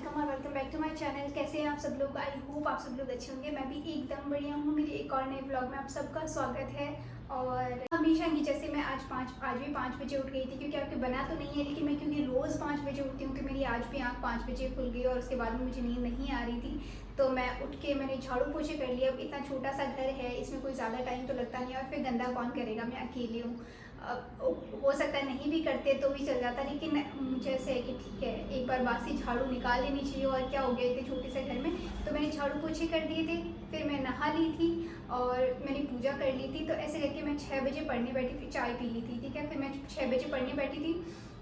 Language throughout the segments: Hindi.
वेलकम और welcome back to my channel. कैसे हैं आप सब लोग? आई होप आप सब लोग अच्छे होंगे। मैं भी एकदम बढ़िया हूँ। मेरे एक और नए व्लॉग में आप सबका स्वागत है। और हमेशा की जैसे मैं आज भी 5 बजे उठ गई थी, क्योंकि आपके बना तो नहीं है, लेकिन मैं क्योंकि रोज़ 5 बजे उठती हूँ तो मेरी आज भी आँख 5 बजे खुल गई और उसके बाद में मुझे नींद नहीं आ रही थी। तो मैं उठ के मैंने झाड़ू पोछे कर लिया। अब इतना छोटा सा घर है, इसमें कोई ज़्यादा टाइम तो लगता नहीं है, और फिर गंदा कौन करेगा, मैं अकेली हूँ। हो सकता है नहीं भी करते तो भी चल जाता, लेकिन मुझे ऐसे है कि ठीक है, एक बार बासी झाड़ू निकाल लेनी चाहिए। और क्या हो गया इतने छोटे से घर में, तो मैंने झाड़ू पोछे कर दिए थे, फिर मैं नहा ली थी और मैंने पूजा कर ली थी। तो ऐसे करके मैं 6 बजे पढ़ने बैठी थी, चाय पी ली थी, ठीक है। फिर मैं 6 बजे पढ़ने बैठी थी,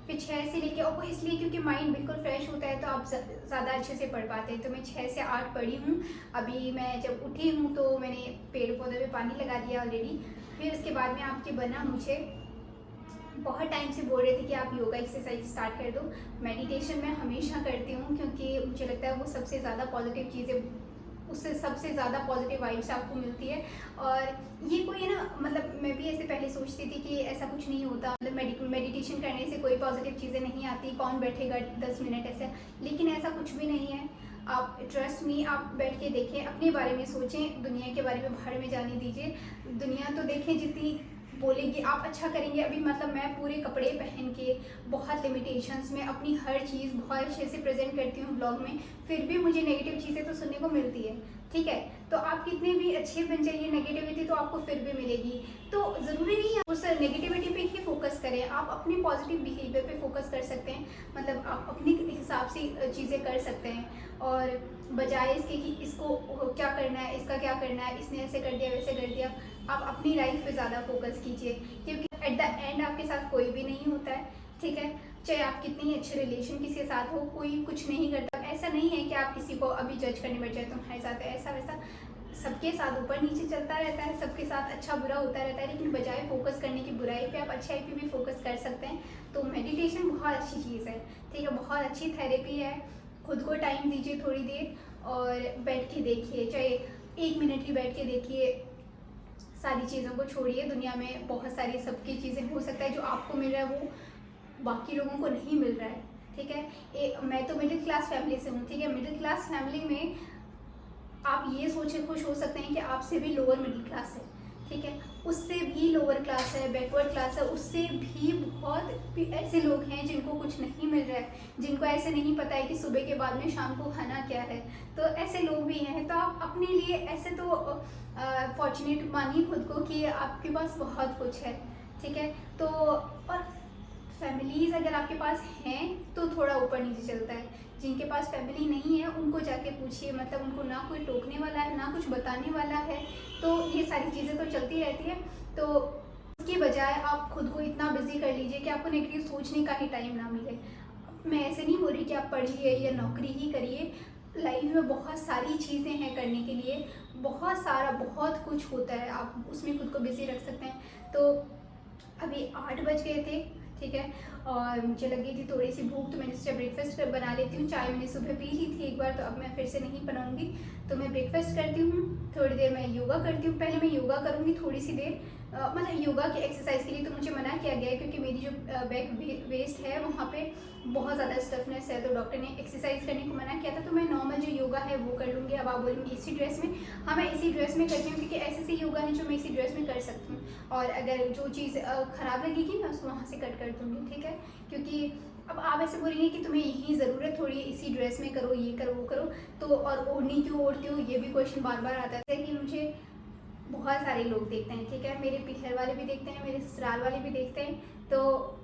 फिर 6 से लेके, और वो इसलिए क्योंकि माइंड बिल्कुल फ्रेश होता है तो आप ज़्यादा अच्छे से पढ़ पाते हैं। तो मैं 6 से 8 पढ़ी हूँ। अभी मैं जब उठी हूँ तो मैंने पेड़ पौधे में पानी लगा दिया ऑलरेडी। फिर उसके बाद में आपके बना मुझे बहुत टाइम से बोल रहे थे कि आप योगा एक्सरसाइज स्टार्ट कर दो। मेडिटेशन मैं हमेशा करती हूँ, क्योंकि मुझे लगता है वो सबसे ज़्यादा पॉजिटिव चीज़ें, उससे सबसे ज़्यादा पॉजिटिव वाइब्स आपको मिलती है। और ये कोई है ना, मतलब मैं भी ऐसे पहले सोचती थी कि ऐसा कुछ नहीं होता, मतलब मेडिटेशन करने से कोई पॉजिटिव चीज़ें नहीं आती, कौन बैठेगा 10 मिनट ऐसे। लेकिन ऐसा कुछ भी नहीं है। आप ट्रस्ट मी, आप बैठ के देखें, अपने बारे में सोचें, दुनिया के बारे में भाड़ में जाने दीजिए। दुनिया तो देखें जितनी बोलेगी, आप अच्छा करेंगे। अभी मतलब मैं पूरे कपड़े पहन के बहुत लिमिटेशंस में अपनी हर चीज़ बहुत अच्छे से प्रेजेंट करती हूँ ब्लॉग में, फिर भी मुझे नेगेटिव चीज़ें तो सुनने को मिलती है, ठीक है। तो आप कितने भी अच्छे बन जाइए, नेगेटिविटी तो आपको फिर भी मिलेगी। तो ज़रूरी नहीं है उस नेगेटिविटी पे ही फोकस करें, आप अपने पॉजिटिव बिहेवियर पे फोकस कर सकते हैं। मतलब आप अपने हिसाब से चीज़ें कर सकते हैं, और बजाय इसके कि इसको क्या करना है, इसका क्या करना है, इसने ऐसे कर दिया वैसे कर दिया, आप अपनी लाइफ पे ज़्यादा फोकस कीजिए। क्योंकि एट द एंड आपके साथ कोई भी नहीं होता है, ठीक है। चाहे आप कितनी अच्छे रिलेशन किसी के साथ हो, कोई कुछ नहीं करता। ऐसा नहीं है कि आप किसी को अभी जज करने बैठ जाए तुम्हारे साथ ऐसा वैसा, सबके साथ ऊपर नीचे चलता रहता है, सबके साथ अच्छा बुरा होता रहता है। लेकिन बजाय फोकस करने की बुराई पे, आप अच्छाई पे भी फोकस कर सकते हैं। तो मेडिटेशन बहुत अच्छी चीज़ है, ठीक है, बहुत अच्छी थेरेपी है। खुद को टाइम दीजिए थोड़ी देर, और बैठ के देखिए, चाहे 1 मिनट ही बैठ के देखिए। सारी चीज़ों को छोड़िए, दुनिया में बहुत सारी सबकी चीज़ें, हो सकता है जो आपको मिल रहा है वो बाकी लोगों को नहीं मिल रहा है, ठीक है। मैं तो मिडिल क्लास फैमिली से हूँ, ठीक है। मिडिल क्लास फैमिली में आप ये सोच के खुश हो सकते हैं कि आपसे भी लोअर मिडिल क्लास है, ठीक है, उससे भी लोअर क्लास है, बैकवर्ड क्लास है, उससे भी बहुत ऐसे लोग हैं जिनको कुछ नहीं मिल रहा है, जिनको ऐसे नहीं पता है कि सुबह के बाद में शाम को खाना क्या है। तो ऐसे लोग भी हैं। तो आप अपने लिए ऐसे तो फॉर्चुनेट मानिए खुद को कि आपके पास बहुत कुछ है, ठीक है। तो और फैमिलीज़ अगर आपके पास हैं तो थोड़ा ऊपर नीचे चलता है। जिनके पास फैमिली नहीं है उनको जाके पूछिए, मतलब उनको ना कोई टोकने वाला है, ना कुछ बताने वाला है, तो ये सारी चीज़ें तो चलती रहती है। तो उसके बजाय आप खुद को इतना बिजी कर लीजिए कि आपको नेगेटिव सोचने का ही टाइम ना मिले। मैं ऐसे नहीं बोल रही कि आप पढ़िए या नौकरी ही करिए, लाइफ में बहुत सारी चीज़ें हैं करने के लिए, बहुत कुछ होता है, आप उसमें खुद को बिजी रख सकते हैं। तो अभी 8 बज गए थे, ठीक है, और मुझे लगी थी थोड़ी सी भूख, तो मैंने सोचा ब्रेकफास्ट बना लेती हूँ। चाय मैंने सुबह पी ली थी एक बार, तो अब मैं फिर से नहीं बनाऊँगी, तो मैं ब्रेकफास्ट करती हूँ। थोड़ी देर मैं योगा करती हूँ, पहले मैं योगा करूँगी थोड़ी सी देर। मतलब योगा की एक्सरसाइज के लिए तो मुझे मना किया गया है, क्योंकि मेरी जो बैक वेस्ट है वहाँ पे बहुत ज़्यादा स्टफनेस है, तो डॉक्टर ने एक्सरसाइज करने को मना किया था। तो मैं नॉर्मल जो योगा है वो कर लूँगी। अब आप बोलेंगे इसी ड्रेस में, हाँ मैं इसी ड्रेस में करती हूँ, क्योंकि ऐसे से योगा है जो मैं इसी ड्रेस में कर सकती हूँ। और अगर जो चीज़ ख़राब लगेगी मैं उसको वहाँ से कट कर दूँगी, ठीक है। क्योंकि अब आप ऐसे बोलेंगे कि तुम्हें यही ज़रूरत थोड़ी है, इसी ड्रेस में करो, ये करो वो करो, तो और ओढ़नी क्यों ओढ़ती हो, ये भी क्वेश्चन बार बार आता है। कि मुझे बहुत सारे लोग देखते हैं, ठीक है, मेरे पीहर वाले भी देखते हैं, मेरे ससुराल वाले भी देखते हैं। तो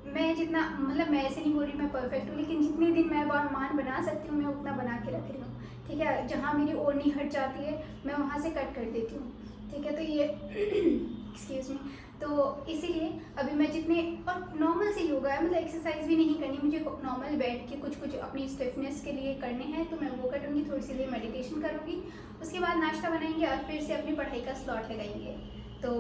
मैं जितना, मतलब मैं ऐसे नहीं बोल रही मैं परफेक्ट हूँ, लेकिन जितने दिन मैं मान बना सकती हूँ मैं उतना बना के रख रही हूँ, ठीक है। जहाँ मेरी ओढ़नी हट जाती है मैं वहाँ से कट कर देती हूँ, ठीक है। तो ये एक्सक्यूज़ मी, तो इसीलिए अभी मैं जितने, और नॉर्मल से योगा है, मतलब एक्सरसाइज भी नहीं करनी मुझे, नॉर्मल बैठ के कुछ अपनी स्टिफनेस के लिए करने हैं, तो मैं वो करूँगी। थोड़ी सी देर मेडिटेशन करूँगी, उसके बाद नाश्ता बनाएंगे और फिर से अपनी पढ़ाई का स्लॉट लगाएंगे। तो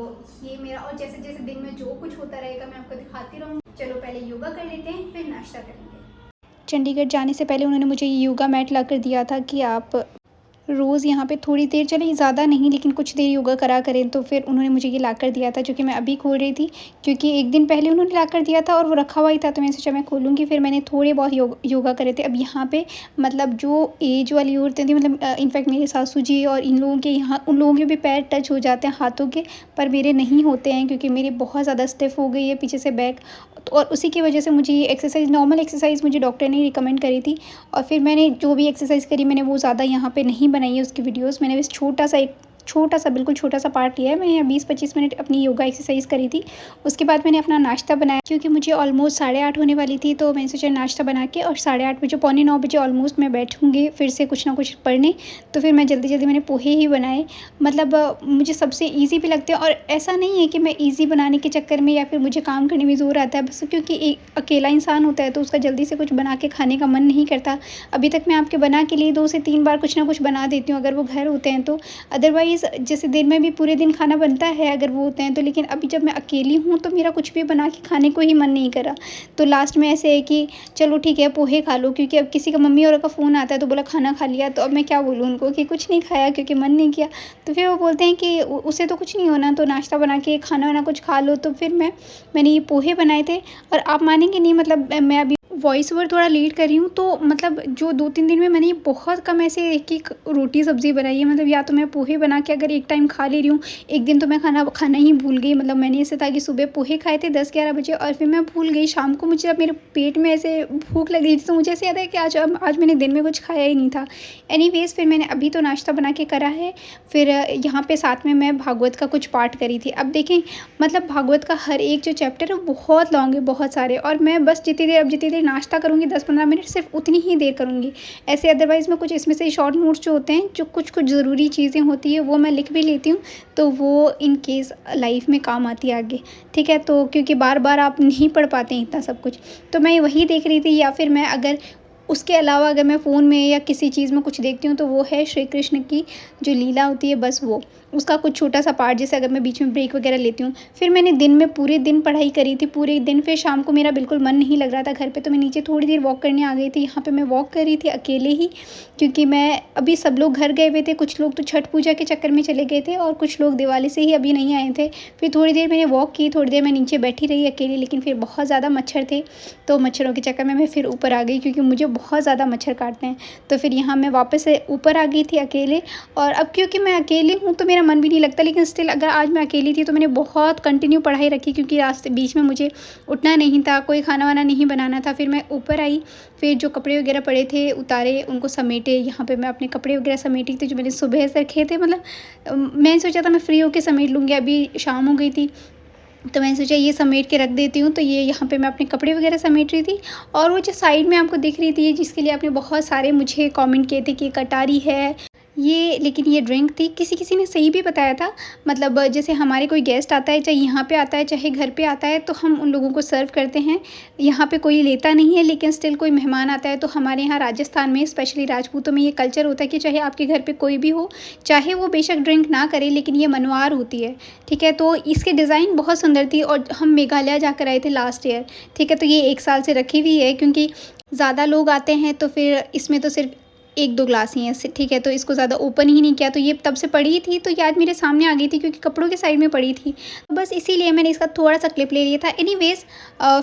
ये मेरा, और जैसे जैसे दिन में जो कुछ होता रहेगा मैं आपको दिखाती रहूँगी। चलो पहले योगा कर लेते हैं, फिर नाश्ता करेंगे। चंडीगढ़ जाने से पहले उन्होंने मुझे योगा मैट ला कर दिया था कि आप रोज़ यहाँ पे थोड़ी देर, चलिए ज़्यादा नहीं लेकिन कुछ देर योगा करा करें। तो फिर उन्होंने मुझे ये ला कर दिया था, जो कि मैं अभी खोल रही थी, क्योंकि 1 दिन पहले उन्होंने ला कर दिया था और वो रखा हुआ ही था, तो मैंने सोचा मैं खोलूँगी। फिर मैंने थोड़े बहुत योगा करे थे। अब यहाँ पे मतलब जो एज वाली औरतें थी, मतलब इनफैक्ट मेरे सासू जी और इन लोगों के यहाँ, उन लोगों के भी पैर टच हो जाते हैं हाथों के, पर मेरे नहीं होते हैं क्योंकि मेरी बहुत ज़्यादा स्टिफ़ हो गई है पीछे से बैक। तो और उसी की वजह से मुझे ये एक्सरसाइज़, नॉर्मल एक्सरसाइज़ मुझे डॉक्टर ने रिकमेंड करी थी। और फिर मैंने जो भी एक्सरसाइज़ करी, मैंने वो ज़्यादा यहाँ पे नहीं बनाई है उसकी वीडियोज़। मैंने बस छोटा-सा बिल्कुल छोटा-सा पार्ट लिया है। मैंने यहाँ 20-25 मिनट अपनी योगा एक्सरसाइज़ करी थी। उसके बाद मैंने अपना नाश्ता बनाया, क्योंकि मुझे ऑलमोस्ट 8:30 होने वाली थी, तो मैंने सोचा नाश्ता बना के और 8:30 बजे, पौने 9 बजे ऑलमोस्ट मैं बैठूँगी फिर से कुछ ना कुछ पढ़ने। तो फिर मैं जल्दी-जल्दी मैंने पोहे ही बनाए। मतलब मुझे सबसे ईज़ी भी लगते हैं, और ऐसा नहीं है कि मैं ईज़ी बनाने के चक्कर में या फिर मुझे काम करने में ज़ोर आता है, बस क्योंकि एक अकेला इंसान होता है तो उसका जल्दी से कुछ बना के खाने का मन नहीं करता। अभी तक मैं आपके बना के लिए 2 से 3 बार कुछ ना कुछ बना देती हूँ अगर वो घर होते हैं तो। अदरवाइज़ जैसे दिन में भी पूरे दिन खाना बनता है अगर वो होते हैं तो, लेकिन अभी जब मैं अकेली हूँ तो मेरा कुछ भी बना के खाने को ही मन नहीं करा। तो लास्ट में ऐसे है कि चलो ठीक है पोहे खा लो, क्योंकि अब किसी का, मम्मी और का फ़ोन आता है तो बोला खाना खा लिया, तो अब मैं क्या बोलूँ उनको कि कुछ नहीं खाया क्योंकि मन नहीं किया। तो फिर वो बोलते हैं कि उससे तो कुछ नहीं होना, तो नाश्ता बना के खाना वाना कुछ खा लो। तो फिर मैंने ये पोहे बनाए थे, और आप मानेंगे नहीं, मतलब मैं अभी वॉइस ओवर थोड़ा लेट कर रही हूँ, तो मतलब जो 2-3 दिन में मैंने बहुत कम ऐसे एक-एक रोटी सब्ज़ी बनाई है। मतलब या तो मैं पोहे बना के अगर एक टाइम खा ले रही हूँ, एक दिन तो मैं खाना ही भूल गई। मतलब मैंने ऐसे था कि सुबह पोहे खाए थे 10-11 बजे, और फिर मैं भूल गई। शाम को मुझे जब मेरे पेट में ऐसे भूख लग रही थी, तो मुझे ऐसे याद है कि आज मैंने दिन में कुछ खाया ही नहीं था। एनीवेज़ फिर मैंने अभी तो नाश्ता बना के करा है। फिर यहाँ पे साथ में मैं भागवत का कुछ पाठ करी थी। अब देखें, मतलब भागवत का हर एक जो चैप्टर है वो बहुत लॉन्ग है, बहुत सारे, और मैं बस जितनी देर नाश्ता करूँगी 10-15 मिनट सिर्फ उतनी ही देर करूँगी। ऐसे अदरवाइज़ मैं कुछ इसमें से शॉर्ट नोट्स जो होते हैं, जो कुछ ज़रूरी चीज़ें होती हैं वो मैं लिख भी लेती हूँ, तो वो इन केस लाइफ़ में काम आती है आगे। ठीक है? तो क्योंकि बार-बार आप नहीं पढ़ पाते हैं इतना सब कुछ। तो मैं वही देख रही थी, या फिर मैं अगर उसके अलावा अगर मैं फ़ोन में या किसी चीज़ में कुछ देखती हूँ तो वो है श्री कृष्ण की जो लीला होती है, बस वो। उसका कुछ छोटा-सा पार्ट, जैसे अगर मैं बीच में ब्रेक वगैरह लेती हूँ। फिर मैंने दिन में पूरे दिन पढ़ाई करी थी, पूरे दिन। फिर शाम को मेरा बिल्कुल मन नहीं लग रहा था घर पे, तो मैं नीचे थोड़ी देर वॉक करने आ गई थी। यहाँ पे मैं वॉक कर रही थी अकेले ही, क्योंकि मैं अभी, सब लोग घर गए हुए थे, कुछ लोग तो छठ पूजा के चक्कर में चले गए थे और कुछ लोग दिवाली से ही अभी नहीं आए थे। फिर थोड़ी देर मैंने वॉक की, थोड़ी देर मैं नीचे बैठी रही अकेली, लेकिन फिर बहुत ज़्यादा मच्छर थे, तो मच्छरों के चक्कर में मैं फिर ऊपर आ गई, क्योंकि मुझे बहुत ज़्यादा मच्छर काटते हैं। तो फिर यहाँ मैं वापस से ऊपर आ गई थी अकेले, और अब क्योंकि मैं अकेली हूँ तो मेरा मन भी नहीं लगता, लेकिन स्टिल अगर आज मैं अकेली थी तो मैंने बहुत कंटिन्यू पढ़ाई रखी, क्योंकि रास्ते बीच में मुझे उठना नहीं था, कोई खाना वाना नहीं बनाना था। फिर मैं ऊपर आई, फिर जो कपड़े वगैरह पड़े थे उतारे, उनको समेटे। यहाँ पे मैं अपने कपड़े वगैरह समेटी थी जो मैंने सुबह से रखे थे। मतलब मैंने सोचा था मैं फ्री होके समेट लूँगी, अभी शाम हो गई थी, तो मैंने सोचा ये समेट के रख देती हूँ। तो ये यहाँ पे मैं अपने कपड़े वगैरह समेट रही थी, और वो जो साइड में आपको दिख रही थी, जिसके लिए आपने बहुत सारे मुझे कमेंट किए थे कि कटारी है ये, लेकिन ये ड्रिंक थी। किसी ने सही भी बताया था। मतलब जैसे हमारे कोई गेस्ट आता है, चाहे यहाँ पे आता है चाहे घर पे आता है, तो हम उन लोगों को सर्व करते हैं। यहाँ पे कोई लेता नहीं है, लेकिन स्टिल कोई मेहमान आता है तो हमारे यहाँ राजस्थान में, स्पेशली राजपूतों में, ये कल्चर होता है कि चाहे आपके घर पे कोई भी हो, चाहे वो बेशक ड्रिंक ना करे, लेकिन ये मनवार होती है। ठीक है? तो इसकी डिज़ाइन बहुत सुंदर थी, और हम मेघालय जाकर आए थे लास्ट ईयर। ठीक है? तो ये 1 साल से रखी हुई है, क्योंकि ज़्यादा लोग आते हैं तो फिर इसमें तो सिर्फ 1-2 ग्लास ही हैं। ठीक है? तो इसको ज़्यादा ओपन ही नहीं किया, तो ये तब से पड़ी थी, तो ये आज मेरे सामने आ गई थी, क्योंकि कपड़ों के साइड में पड़ी थी। बस इसीलिए मैंने इसका थोड़ा-सा क्लिप ले लिया था। एनीवेज़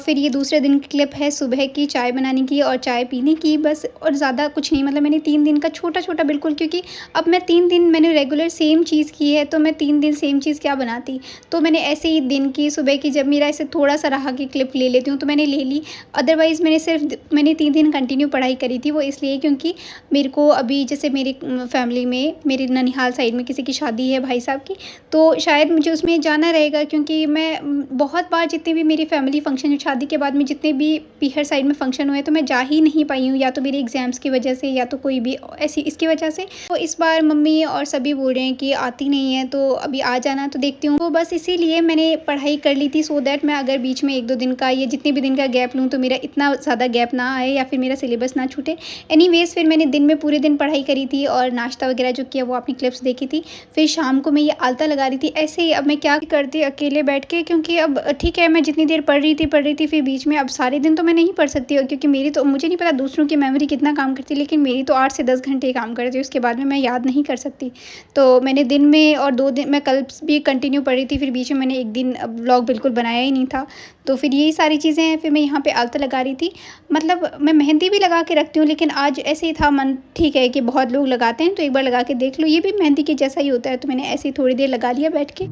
फिर ये दूसरे दिन की क्लिप है, सुबह की चाय बनाने की और चाय पीने की, बस, और ज़्यादा कुछ नहीं। मतलब मैंने 3 दिन का छोटा-छोटा बिल्कुल, क्योंकि अब मैं 3 दिन मैंने रेगुलर सेम चीज़ की है, तो मैं 3 दिन सेम चीज़ क्या बनाती। तो मैंने ऐसे ही दिन की, सुबह की, जब मेरा ऐसे थोड़ा-सा रहा कि क्लिप ले लेती हूँ, तो मैंने ले ली। अदरवाइज़ मैंने 3 दिन कंटिन्यू पढ़ाई करी थी, वो इसलिए क्योंकि मेरे को अभी, जैसे मेरी फैमिली में, मेरे ननिहाल साइड में किसी की शादी है भाई साहब की, तो शायद मुझे उसमें जाना रहेगा, क्योंकि मैं बहुत बार, जितने भी मेरी फैमिली फंक्शन, शादी के बाद में जितने भी पीहर साइड में फंक्शन हुए, तो मैं जा ही नहीं पाई हूँ, या तो मेरे एग्ज़ाम्स की वजह से, या तो कोई भी ऐसी इसकी वजह से। तो इस बार मम्मी और सभी बोल रहे हैं कि आती नहीं है, तो अभी आ जाना, तो देखती हूँ। तो बस इसीलिए मैंने पढ़ाई कर ली थी, सो दैट मैं अगर बीच में 1-2 दिन का या जितने भी दिन का गैप लूँ, तो मेरा इतना ज़्यादा गैप ना आए, या फिर मेरा सिलेबस ना छूटे। एनीवेज़ फिर मैंने दिन में पूरे दिन पढ़ाई करी थी और नाश्ता वगैरह जो किया वो आपने क्लिप्स देखी थी। फिर शाम को मैं ये आलता लगा रही थी। ऐसे ही अब मैं क्या करती अकेले बैठ के, क्योंकि अब ठीक है मैं जितनी देर पढ़ रही थी फिर बीच में, अब सारे दिन तो मैं नहीं पढ़ सकती हूँ क्योंकि मेरी तो, मुझे नहीं पता दूसरों की मेमोरी कितना काम करती है, लेकिन मेरी तो 8 से 10 घंटे काम करती है, उसके बाद में मैं याद नहीं कर सकती। तो मैंने दिन में और 2 दिन मैं कल भी कंटिन्यू पढ़ रही थी, फिर बीच में मैंने एक दिन व्लॉग बिल्कुल बनाया ही नहीं था। तो फिर यही सारी चीज़ें हैं। फिर मैं यहाँ पे आलता लगा रही थी, मतलब मैं मेहंदी भी लगा के रखती हूँ, लेकिन आज ऐसे ही था मन, ठीक है कि बहुत लोग लगाते हैं तो एक बार लगा के देख लो, ये भी मेहंदी के जैसा ही होता है। तो मैंने ऐसे ही थोड़ी देर लगा लिया बैठ के।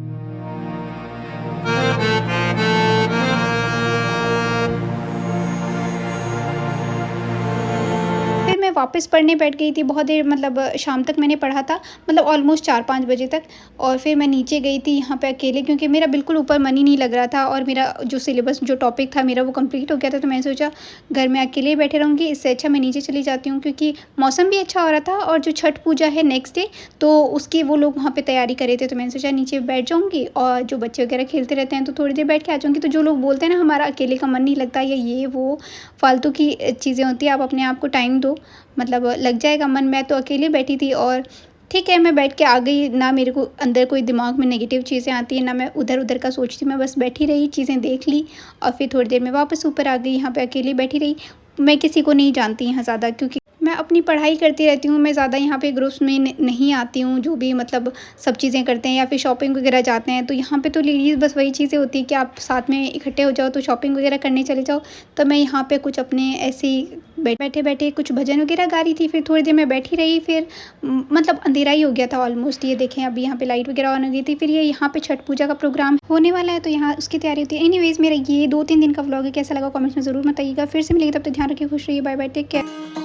फिर मैं वापस पढ़ने बैठ गई थी बहुत देर, मतलब शाम तक मैंने पढ़ा था, मतलब ऑलमोस्ट 4-5 बजे तक। और फिर मैं नीचे गई थी यहाँ पे अकेले, क्योंकि मेरा बिल्कुल ऊपर मन ही नहीं लग रहा था और मेरा जो सिलेबस जो टॉपिक था मेरा वो कंप्लीट हो गया था। तो मैंने सोचा घर में अकेले बैठे रहूँगी, इससे अच्छा मैं नीचे चली जाती हूँ, क्योंकि मौसम भी अच्छा हो रहा था और जो छठ पूजा है नेक्स्ट डे तो उसकी वो लोग वहाँ पर तैयारी कर रहे थे। तो मैंने सोचा नीचे बैठ जाऊँगी और जो बच्चे वगैरह खेलते रहते हैं तो थोड़ी देर बैठ के आ जाऊँगी। तो जो लोग बोलते हैं ना हमारा अकेले का मन नहीं लगता या ये वो फालतू की चीज़ें होती है, आप अपने आप को टाइम दो, मतलब लग जाएगा मन। मैं तो अकेले बैठी थी और ठीक है मैं बैठ के आ गई, ना मेरे को अंदर कोई दिमाग में नेगेटिव चीज़ें आती हैं, ना मैं उधर उधर का सोचती, मैं बस बैठी रही, चीज़ें देख ली और फिर थोड़ी देर में वापस ऊपर आ गई। यहाँ पे अकेली बैठी रही, मैं किसी को नहीं जानती यहाँ ज़्यादा, क्योंकि मैं अपनी पढ़ाई करती रहती हूँ, मैं ज़्यादा यहाँ पे ग्रुप्स में नहीं आती हूँ। जो भी मतलब सब चीज़ें करते हैं या फिर शॉपिंग वगैरह जाते हैं तो यहाँ पे तो लेडीज़ बस वही चीज़ें होती है कि आप साथ में इकट्ठे हो जाओ तो शॉपिंग वगैरह करने चले जाओ। तो मैं यहाँ पे कुछ अपने ऐसे ही बैठे बैठे कुछ भजन वगैरह गा रही थी। फिर थोड़ी देर मैं बैठी रही, फिर मतलब अंधेरा ही हो गया था ऑलमोस्ट। ये देखें अभी यहाँ पे लाइट वगैरह ऑन हो गई थी। फिर ये यहाँ पे छठ पूजा का प्रोग्राम होने वाला है तो यहाँ उसकी तैयारी होती है। एनीवेज मेरा ये 2-3 दिन का व्लॉग है, कैसा लगा कमेंट्स में ज़रूर बताइएगा। फिर से मिलेगी, तब तक ध्यान रखिए, खुश रहिए, बाय बाय, टेक केयर।